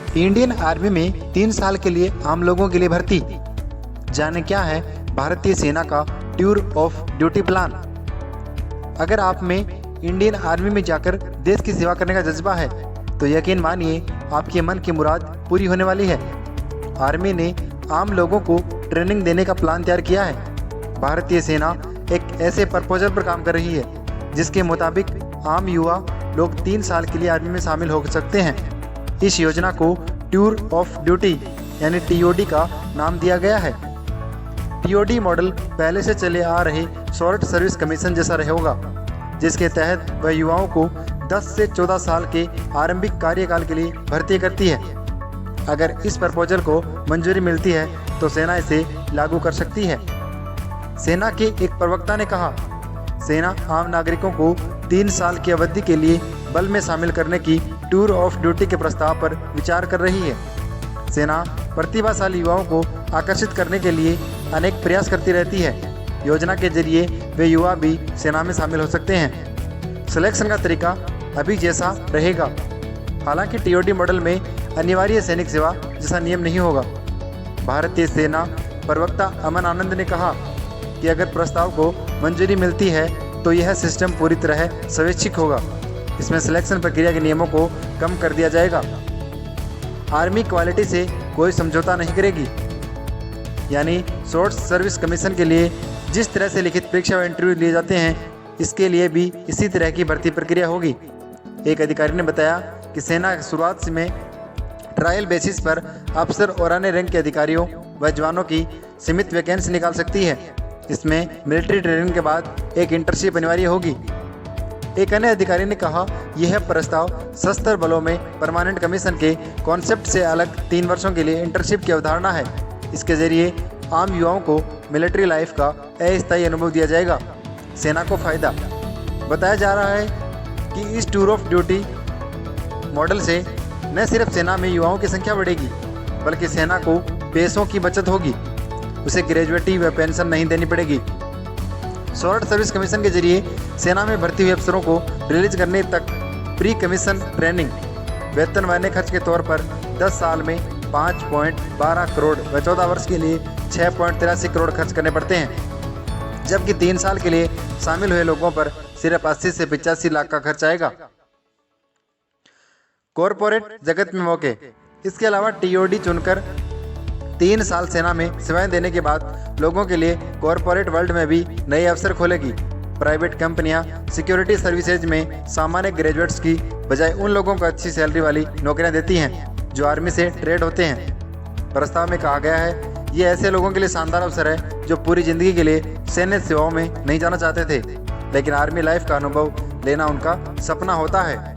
Indian army में 3 साल के लिए आम लोगों के लिए भर्ती। जाने क्या है भारतीय सेना का टूर ऑफ ड्यूटी प्लान। अगर आप में इंडियन आर्मी में जाकर देश की सेवा करने का जज्बा है तो यकीन मानिए आपके मन की मुराद पूरी होने वाली है। आर्मी ने आम लोगों को ट्रेनिंग देने का प्लान तैयार किया है। भारतीय सेना एक ऐसे प्रपोजल पर काम कर रही है जिसके मुताबिक आम युवा लोग 3 साल के लिए आर्मी में शामिल हो सकते हैं। इस योजना को टूर ऑफ ड्यूटी यानी टीओडी का नाम दिया गया है। टीओडी मॉडल पहले से चले आ रहे शॉर्ट सर्विस कमीशन जैसा रहेगा, जिसके तहत वह युवाओं को 10 से 14 साल के आरंभिक कार्यकाल के लिए भर्ती करती है। अगर इस प्रपोजल को मंजूरी मिलती है तो सेना इसे लागू कर सकती है। सेना के एक प्रवक्ता ने कहा, सेना आम नागरिकों को 3 साल की अवधि के लिए बल में शामिल करने की टूर ऑफ ड्यूटी के प्रस्ताव पर विचार कर रही है। सेना प्रतिभाशाली युवाओं को आकर्षित करने के लिए अनेक प्रयास करती रहती है। योजना के जरिए वे युवा भी सेना में शामिल हो सकते हैं। सिलेक्शन का तरीका अभी जैसा रहेगा। हालांकि टीओडी मॉडल में अनिवार्य सैनिक सेवा जैसा नियम नहीं होगा। भारतीय सेना प्रवक्ता अमन आनंद ने कहा कि अगर प्रस्ताव को मंजूरी मिलती है तो यह सिस्टम पूरी तरह स्वैच्छिक होगा। इसमें सिलेक्शन प्रक्रिया के नियमों को कम कर दिया जाएगा। आर्मी क्वालिटी से कोई समझौता नहीं करेगी, यानी शॉर्ट सर्विस कमीशन के लिए जिस तरह से लिखित परीक्षा व इंटरव्यू लिए जाते हैं, इसके लिए भी इसी तरह की भर्ती प्रक्रिया होगी। एक अधिकारी ने बताया कि सेना शुरुआत में ट्रायल बेसिस पर अफसर और अन्य रैंक के अधिकारियों व जवानों की सीमित वैकेंसी निकाल सकती है। इसमें मिलिट्री ट्रेनिंग के बाद एक इंटर्नशिप अनिवार्य होगी। एक अन्य अधिकारी ने कहा, यह प्रस्ताव सशस्त्र बलों में परमानेंट कमीशन के कॉन्सेप्ट से अलग 3 वर्षों के लिए इंटर्नशिप की अवधारणा है। इसके जरिए आम युवाओं को मिलिट्री लाइफ का अस्थायी अनुभव दिया जाएगा। सेना को फायदा बताया जा रहा है कि इस टूर ऑफ ड्यूटी मॉडल से न सिर्फ सेना में युवाओं की संख्या बढ़ेगी, बल्कि सेना को पैसों की बचत होगी। उसे ग्रेजुएटी व पेंशन नहीं देनी पड़ेगी। शॉर्ट सर्विस कमीशन के जरिए सेना में भर्ती हुए अफसरों को रिलीज करने तक प्री कमीशन ट्रेनिंग, वेतन व अन्य खर्च के तौर पर 10 साल में 5.12 करोड़ व 14 वर्ष के लिए 6.83 करोड़ खर्च करने पड़ते हैं, जबकि 3 साल के लिए शामिल हुए लोगों पर सिर्फ 80 से 85 लाख का खर्च आएगा। कॉरपोरेट जगत में मौके। इसके अलावा टीओडी चुनकर 3 साल सेना में सेवाएं देने के बाद लोगों के लिए कॉरपोरेट वर्ल्ड में भी नए अवसर खोलेगी। प्राइवेट कंपनियां सिक्योरिटी सर्विसेज में सामान्य ग्रेजुएट्स की बजाय उन लोगों को अच्छी सैलरी वाली नौकरियां देती हैं जो आर्मी से ट्रेड होते हैं। प्रस्ताव में कहा गया है, ये ऐसे लोगों के लिए शानदार अवसर है जो पूरी जिंदगी के लिए सैन्य सेवाओं में नहीं जाना चाहते थे, लेकिन आर्मी लाइफ का अनुभव लेना उनका सपना होता है।